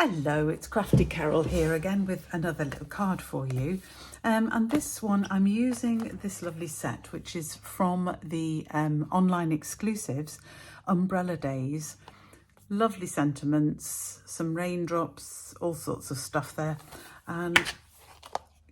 Hello, it's Crafty Carol here again with another little card for you. And this one I'm using this lovely set, which is from the online exclusives, Umbrella Days. Lovely sentiments, some raindrops, all sorts of stuff there. And it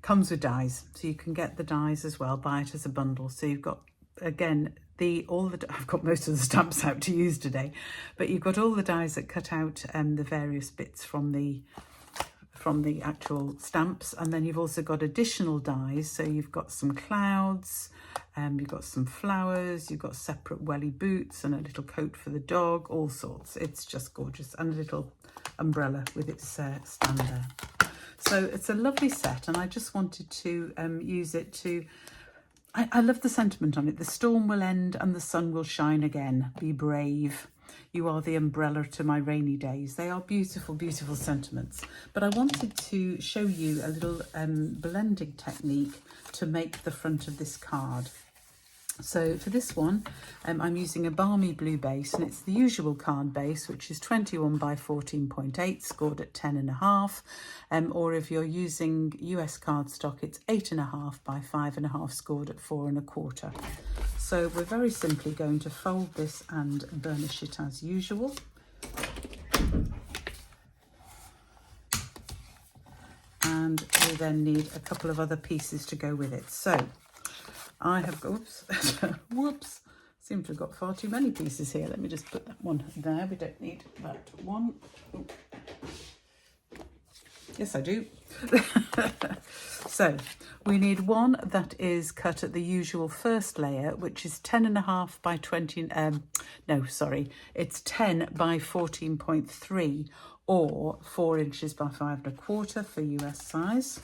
comes with dies, so you can get the dies as well, buy it as a bundle. So you've got, again, I've got most of the stamps out to use today, but you've got all the dies that cut out the various bits from the actual stamps, and then you've also got additional dies. So you've got some clouds, you've got some flowers, you've got separate welly boots and a little coat for the dog, all sorts. It's just gorgeous, and a little umbrella with its stand there. So it's a lovely set, and I just wanted to use it to I love the sentiment on it. The storm will end and the sun will shine again. Be brave. You are the umbrella to my rainy days. They are beautiful, beautiful sentiments. But I wanted to show you a little blending technique to make the front of this card. So for this one, I'm using a balmy blue base, and it's the usual card base, which is 21 by 14.8, scored at 10.5. Or if you're using US cardstock, it's 8.5 by 5.5, scored at 4.25. So we're very simply going to fold this and burnish it as usual. And we then need a couple of other pieces to go with it. So I have got, whoops, seem to have got far too many pieces here. Let me just put that one there. We don't need that one. Oh. Yes, I do. So we need one that is cut at the usual first layer, which is 10.5 by 20, it's 10 by 14.3 or 4 inches by 5.25 for US size.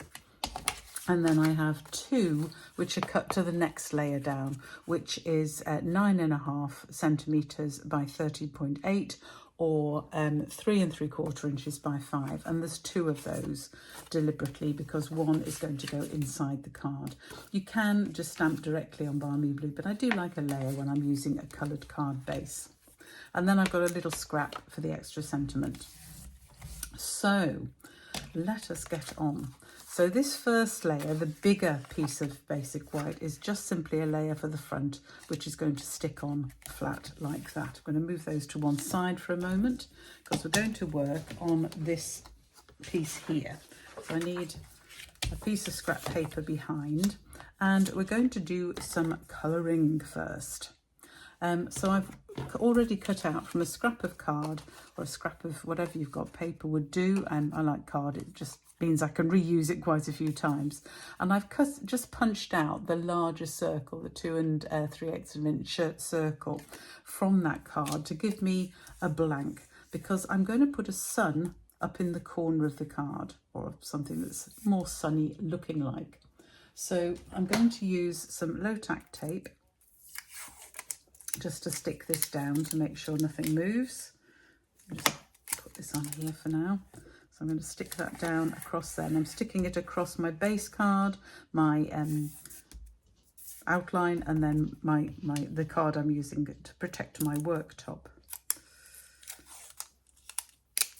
And then I have two which are cut to the next layer down, which is 9.5 centimetres by 30.8 or 3 3/4 inches by 5. And there's two of those deliberately because one is going to go inside the card. You can just stamp directly on balmy blue, but I do like a layer when I'm using a coloured card base. And then I've got a little scrap for the extra sentiment. So let us get on. So this first layer, the bigger piece of basic white, is just simply a layer for the front, which is going to stick on flat like that. I'm going to move those to one side for a moment because we're going to work on this piece here. So I need a piece of scrap paper behind, and we're going to do some colouring first. So I've already cut out from a scrap of card or a scrap of whatever you've got. Paper would do, and I like card, it just means I can reuse it quite a few times. And I've just punched out the larger circle, the 2 3/8 of an inch circle from that card to give me a blank, because I'm going to put a sun up in the corner of the card, or something that's more sunny looking like. So I'm going to use some low tack tape just to stick this down to make sure nothing moves. I'll just put this on here for now. So I'm going to stick that down across there, and I'm sticking it across my base card, my outline, and then the card I'm using to protect my worktop.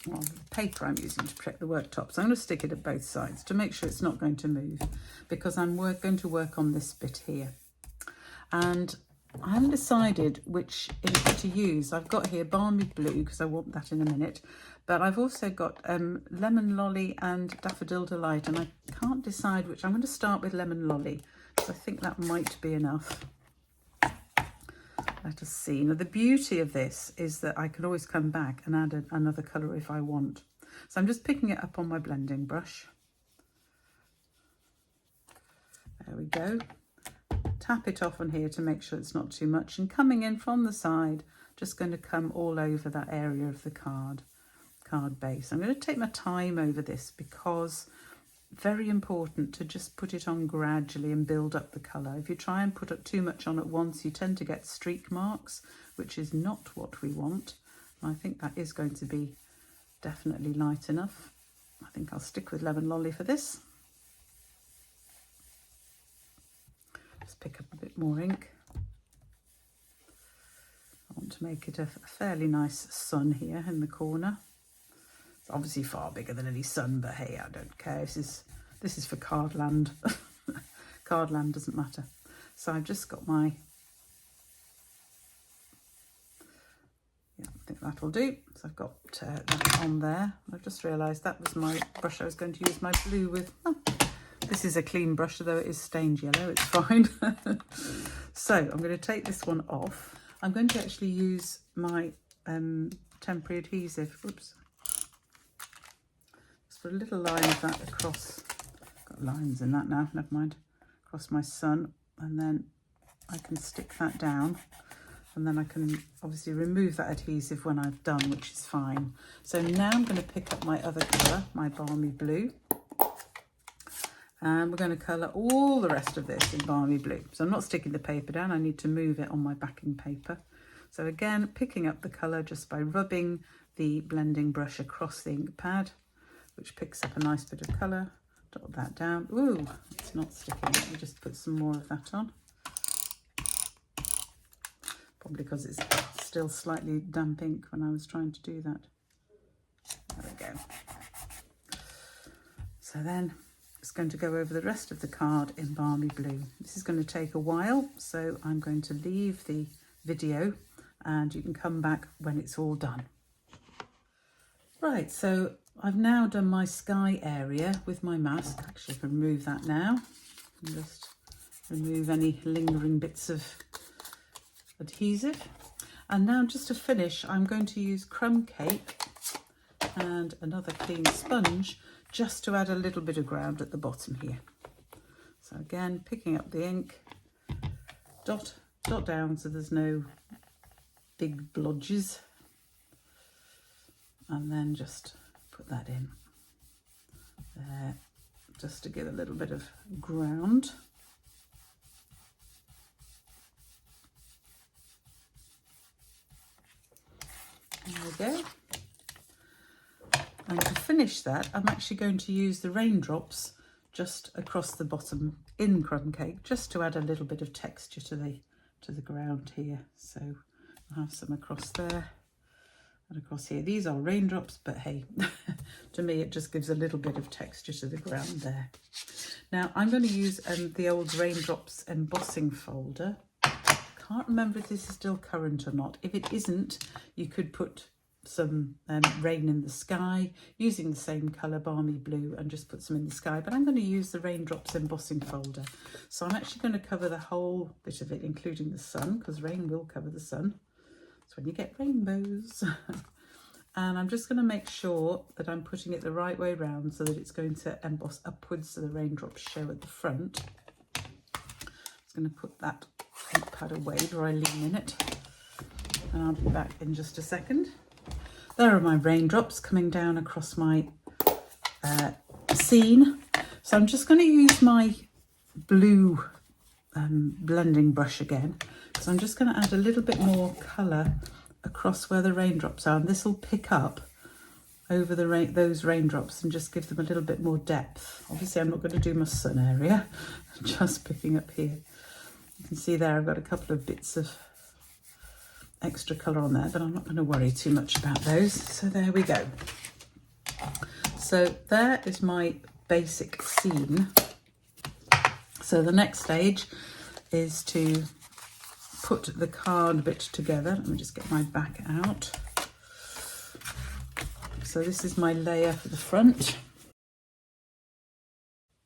Well, the paper I'm using to protect the worktop. So I'm going to stick it at both sides to make sure it's not going to move, because I'm going to work on this bit here. And I haven't decided which ink to use. I've got here balmy blue because I want that in a minute, but I've also got lemon lolly and daffodil delight, and I can't decide which. I'm going to start with lemon lolly because I think that might be enough. Let us see. Now the beauty of this is that I can always come back and add another colour if I want. So I'm just picking it up on my blending brush. There we go. Tap it off on here to make sure it's not too much, and coming in from the side, just going to come all over that area of the card base. I'm going to take my time over this because very important to just put it on gradually and build up the colour. If you try and put up too much on at once, you tend to get streak marks, which is not what we want. And I think that is going to be definitely light enough. I think I'll stick with lemon lolly for this. Just pick up a bit more ink. I want to make it a fairly nice sun here in the corner. It's obviously far bigger than any sun, but hey, I don't care. This is for cardland. Cardland doesn't matter. So I've just got my, yeah, I think that'll do. So I've got that on there. I've just realised that was my brush I was going to use my blue with. Oh, this is a clean brush, though it is stained yellow, it's fine. So I'm going to take this one off. I'm going to actually use my temporary adhesive. Oops. Just put a little line of that across. Got lines in that now, never mind. Across my sun, and then I can stick that down, and then I can obviously remove that adhesive when I've done, which is fine. So now I'm going to pick up my other colour, my balmy blue, and we're going to colour all the rest of this in balmy blue. So I'm not sticking the paper down, I need to move it on my backing paper. So again, picking up the colour just by rubbing the blending brush across the ink pad, which picks up a nice bit of colour. Dot that down. Ooh, it's not sticking. Let me just put some more of that on. Probably because it's still slightly damp ink when I was trying to do that. There we go. So then it's going to go over the rest of the card in balmy blue. This is going to take a while, so I'm going to leave the video and you can come back when it's all done. Right, so I've now done my sky area with my mask. Actually, I can remove that now and just remove any lingering bits of adhesive. And now just to finish, I'm going to use crumb cake and another clean sponge just to add a little bit of ground at the bottom here. So again, picking up the ink, dot down so there's no big blodges, and then just put that in there just to give a little bit of ground. There we go. And to finish that, I'm actually going to use the raindrops just across the bottom in crumb cake, just to add a little bit of texture to the ground here. So I'll have some across there and across here. These are raindrops, but hey, to me it just gives a little bit of texture to the ground there. Now I'm going to use the old Raindrops embossing folder. Can't remember if this is still current or not. If it isn't, you could put some rain in the sky using the same colour, balmy blue, and just put some in the sky. But I'm going to use the Raindrops embossing folder. So I'm actually going to cover the whole bit of it, including the sun, because rain will cover the sun. That's when you get rainbows. And I'm just going to make sure that I'm putting it the right way round so that it's going to emboss upwards so the raindrops show at the front. I'm just going to put that ink pad away before I lean in it. And I'll be back in just a second. There are my raindrops coming down across my scene. So I'm just going to use my blue blending brush again, because I'm just going to add a little bit more colour across where the raindrops are, and this will pick up over those raindrops and just give them a little bit more depth. Obviously I'm not going to do my sun area, just picking up here. You can see there I've got a couple of bits of extra colour on there, but I'm not going to worry too much about those. So there we go. So there is my basic scene. So the next stage is to put the card bit together. Let me just get my back out. So this is my layer for the front.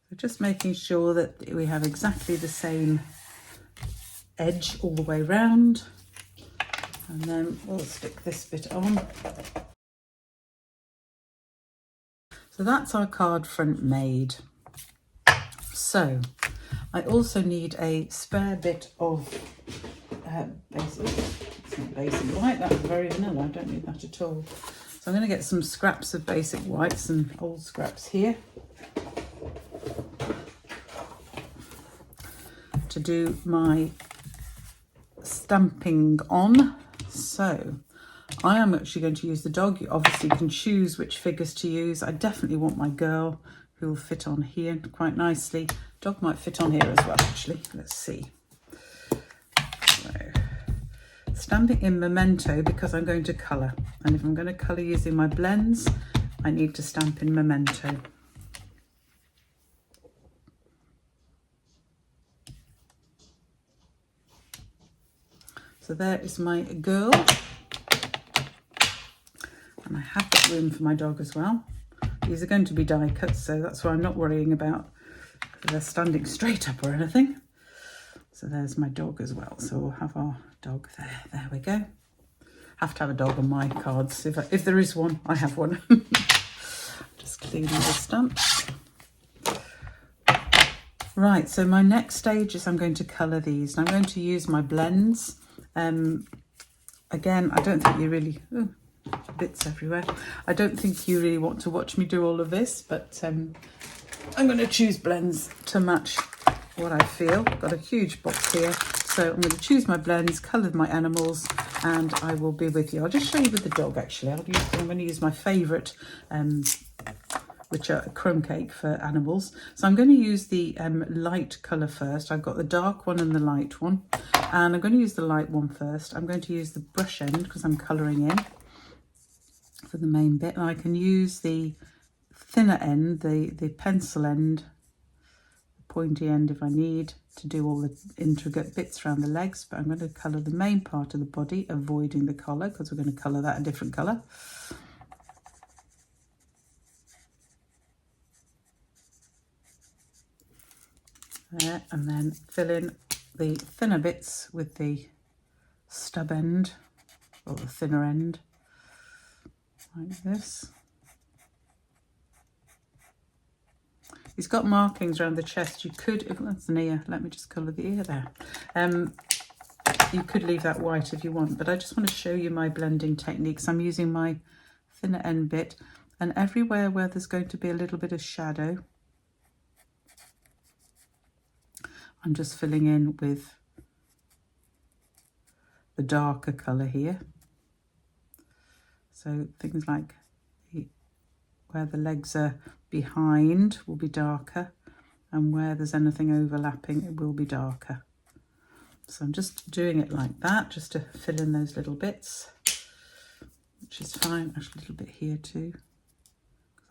So just making sure that we have exactly the same edge all the way round. And then we'll stick this bit on. So that's our card front made. So I also need a spare bit of basic, it's not basic white, that's very vanilla, I don't need that at all. So I'm going to get some scraps of basic whites and old scraps here to do my stamping on. So I am actually going to use the dog. You obviously can choose which figures to use. I definitely want my girl, who will fit on here quite nicely. Dog might fit on here as well, actually. Let's see. So, stamping in Memento because I'm going to colour. And if I'm going to colour using my blends, I need to stamp in Memento. So there is my girl. And I have got room for my dog as well. These are going to be die cuts, so that's why I'm not worrying about if they're standing straight up or anything. So there's my dog as well. So we'll have our dog there. There we go. Have to have a dog on my cards. If there is one, I have one. Just cleaning the stamps. Right, so my next stage is I'm going to colour these. And I'm going to use my blends. Again, I don't think you really... Ooh, bits everywhere. I don't think you really want to watch me do all of this, but I'm going to choose blends to match what I feel. Got a huge box here, so I'm going to choose my blends, colour my animals, and I will be with you. I'll just show you with the dog actually. I'm going to use my favourite, which are crumb cake for animals. So I'm going to use the light colour first. I've got the dark one and the light one, and I'm going to use the light one first. I'm going to use the brush end because I'm colouring in for the main bit, and I can use the thinner end, the pencil end, the pointy end if I need to do all the intricate bits around the legs. But I'm going to colour the main part of the body, avoiding the collar because we're going to colour that a different colour. There, and then fill in the thinner bits with the stub end or the thinner end, like this. He's got markings around the chest. You could, if that's an ear, let me just colour the ear there. You could leave that white if you want, but I just want to show you my blending techniques. I'm using my thinner end bit, and everywhere where there's going to be a little bit of shadow, I'm just filling in with the darker colour here. So things like where the legs are behind will be darker, and where there's anything overlapping it will be darker. So I'm just doing it like that, just to fill in those little bits, which is fine. Actually a little bit here too.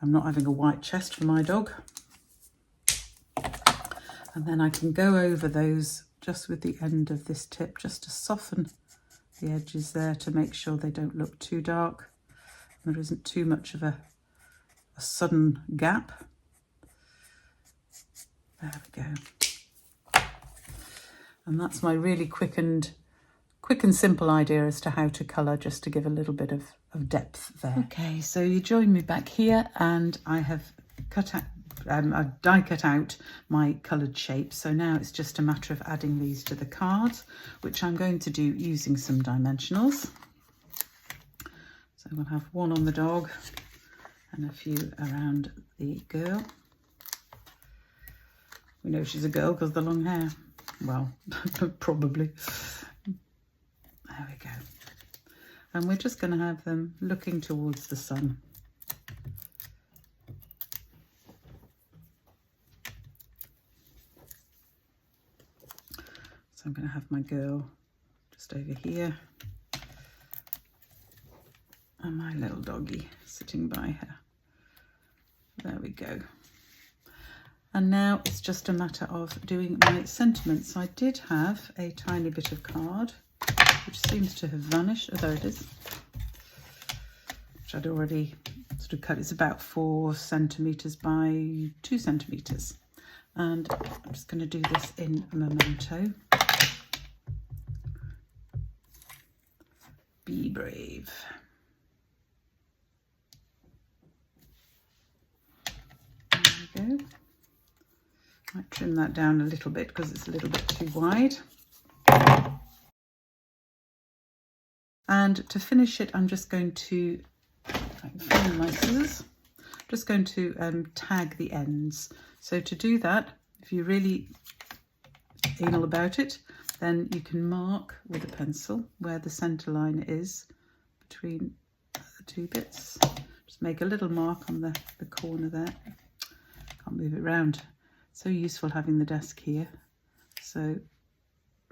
I'm not having a white chest for my dog. And then I can go over those just with the end of this tip, just to soften the edges there to make sure they don't look too dark. There isn't too much of a sudden gap. There we go. And that's my really quick and simple idea as to how to colour, just to give a little bit of depth there. Okay, so you join me back here, and I have cut out, I've die cut out my coloured shapes. So now it's just a matter of adding these to the cards, which I'm going to do using some dimensionals. So we'll have one on the dog and a few around the girl. We know she's a girl because of the long hair. Well, probably. There we go. And we're just going to have them looking towards the sun. So I'm going to have my girl just over here, and my little doggy sitting by her. There we go. And now it's just a matter of doing my sentiments. I did have a tiny bit of card, which seems to have vanished. Oh, there it is. Which I'd already sort of cut. It's about 4 centimetres by 2 centimetres. And I'm just going to do this in Memento. Be brave. There we go. Might trim that down a little bit because it's a little bit too wide. And to finish it, I'm just going to, if I can find my scissors, just going to tag the ends. So to do that, if you're really anal about it, then you can mark with a pencil where the centre line is between the two bits. Just make a little mark on the corner there. Can't move it around. So useful having the desk here. So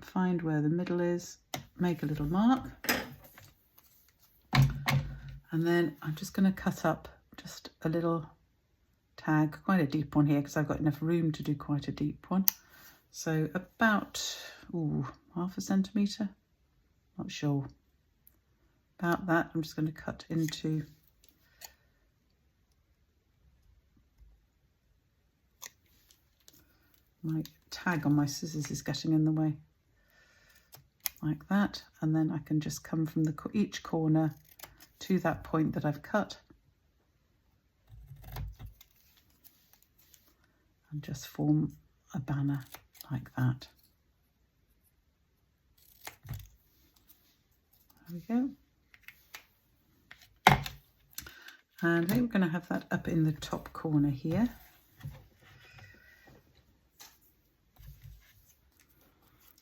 find where the middle is, make a little mark, and then I'm just going to cut up just a little tag, quite a deep one here because I've got enough room to do quite a deep one. So about, half a centimetre, not sure. About that, I'm just going to cut into my tag on my scissors is getting in the way, like that, and then I can just come from each corner to that point that I've cut and just form a banner like that. There we go. And I think we're going to have that up in the top corner here.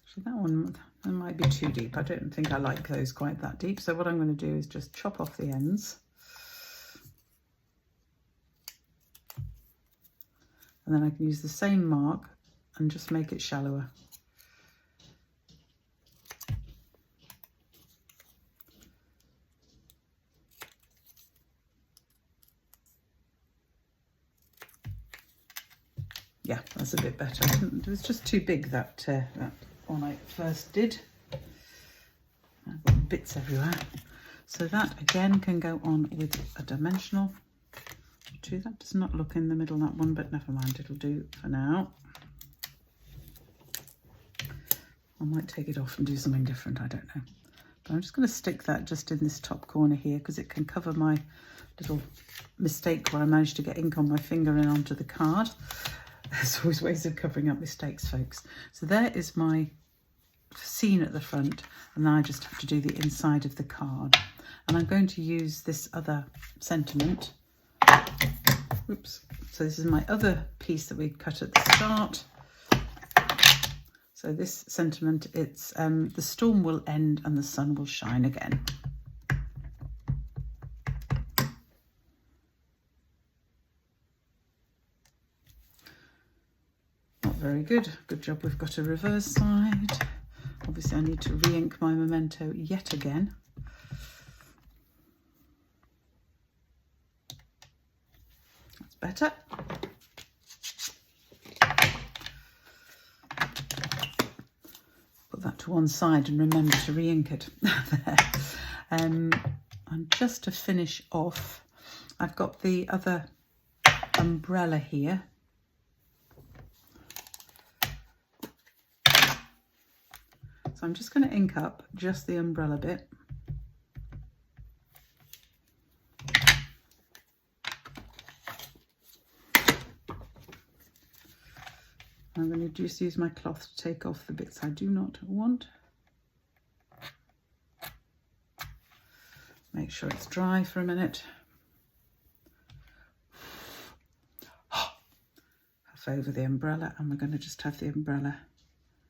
So that might be too deep. I don't think I like those quite that deep. So what I'm going to do is just chop off the ends. And then I can use the same mark and just make it shallower. Yeah, that's a bit better. It was just too big, that one I first did. I've got bits everywhere. So that again can go on with a dimensional. That does not look in the middle, that one, but never mind, it'll do for now. I might take it off and do something different, I don't know. But I'm just going to stick that just in this top corner here because it can cover my little mistake where I managed to get ink on my finger and onto the card. There's always ways of covering up mistakes, folks. So there is my scene at the front, and then I just have to do the inside of the card. And I'm going to use this other sentiment. Oops. So this is my other piece that we cut at the start. So this sentiment, it's the storm will end and the sun will shine again. Not very good. Good job we've got a reverse side. Obviously I need to re-ink my memento yet again. That's better. Put that to one side and remember to re-ink it. There. And just to finish off, I've got the other umbrella here. So I'm just going to ink up just the umbrella bit. I'm going to just use my cloth to take off the bits I do not want. Make sure it's dry for a minute. Half over the umbrella, and we're going to just have the umbrella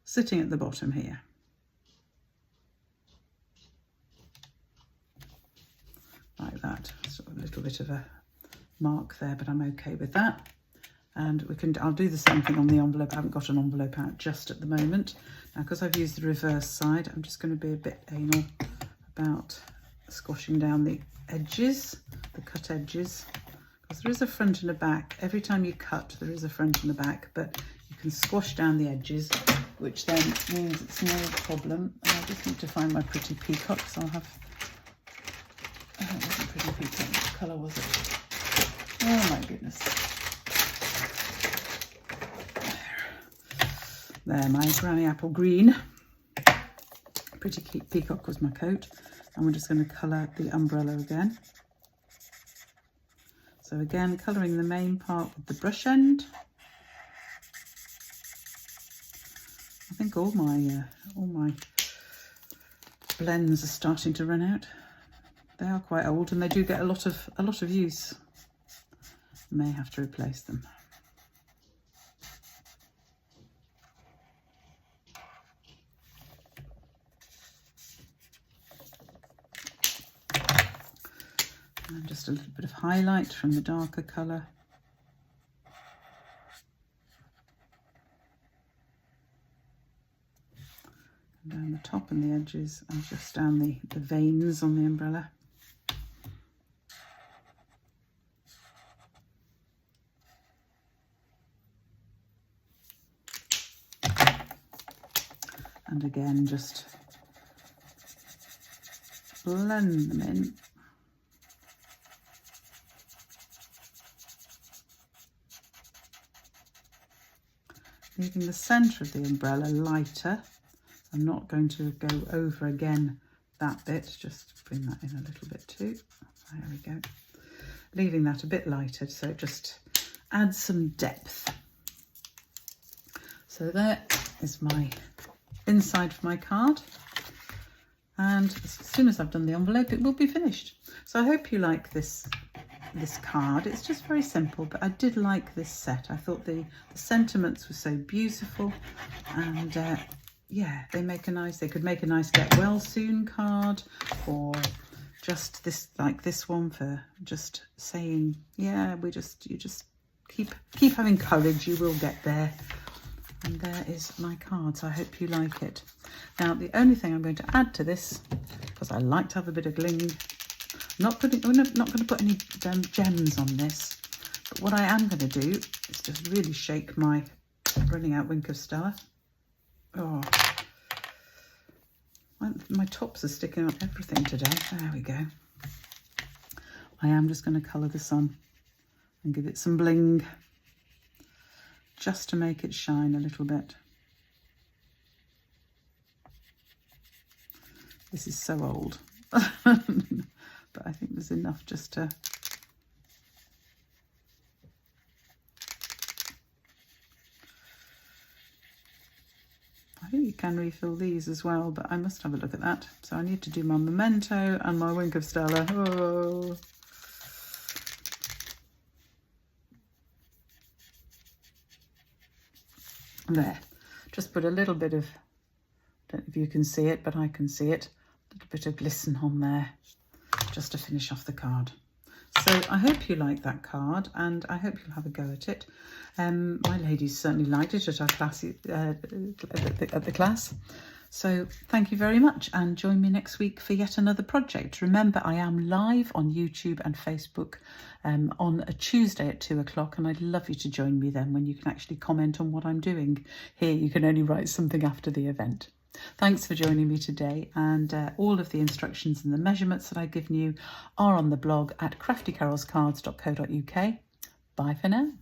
sitting at the bottom here. Like that. Sort of a little bit of a mark there, but I'm okay with that. And I'll do the same thing on the envelope. I haven't got an envelope out just at the moment. Now, because I've used the reverse side, I'm just going to be a bit anal about squashing down the edges, the cut edges, because there is a front and a back. Every time you cut, there is a front and a back, but you can squash down the edges, which then means it's no problem. And I just need to find my pretty peacock, so I'll have... Oh, it wasn't pretty peacock. What colour was it? Oh my goodness. There, my granny apple green. Pretty peacock was my coat. And we're just going to colour the umbrella again. So again, colouring the main part with the brush end. I think all my blends are starting to run out. They are quite old and they do get a lot of use. May have to replace them. And just a little bit of highlight from the darker colour. And down the top and the edges, and just down the veins on the umbrella. And again, just blend them in. Leaving the centre of the umbrella lighter. I'm not going to go over again that bit, just bring that in a little bit too. There we go. Leaving that a bit lighter so it just adds some depth. So there is my inside of my card. And as soon as I've done the envelope, it will be finished. So I hope you like this card. It's just very simple, but I did like this set. I thought the sentiments were so beautiful, and yeah, they could make a nice get well soon card, or just this, like this one, for just saying, yeah, you just keep having courage, you will get there. And there is my card, so I hope you like it. Now, the only thing I'm going to add to this, because I like to have a bit of gling, I'm not going to put any gems on this, but what I am going to do is just really shake my running out Wink of Stella. Oh, my tops are sticking up everything today. There we go. I am just going to colour this on and give it some bling, just to make it shine a little bit. This is so old, but I think there's enough just to... I think you can refill these as well, but I must have a look at that. So I need to do my memento and my Wink of Stella. Oh. There, just put a little bit of, don't know if you can see it, but I can see it, a little bit of glisten on there, just to finish off the card. So I hope you like that card, and I hope you'll have a go at it. My ladies certainly liked it at our class, at the class. So thank you very much, and join me next week for yet another project. Remember, I am live on YouTube and Facebook on a Tuesday at 2 o'clock, and I'd love you to join me then, when you can actually comment on what I'm doing. Here you can only write something after the event. Thanks for joining me today, and all of the instructions and the measurements that I've given you are on the blog at craftycarolscards.co.uk. Bye for now.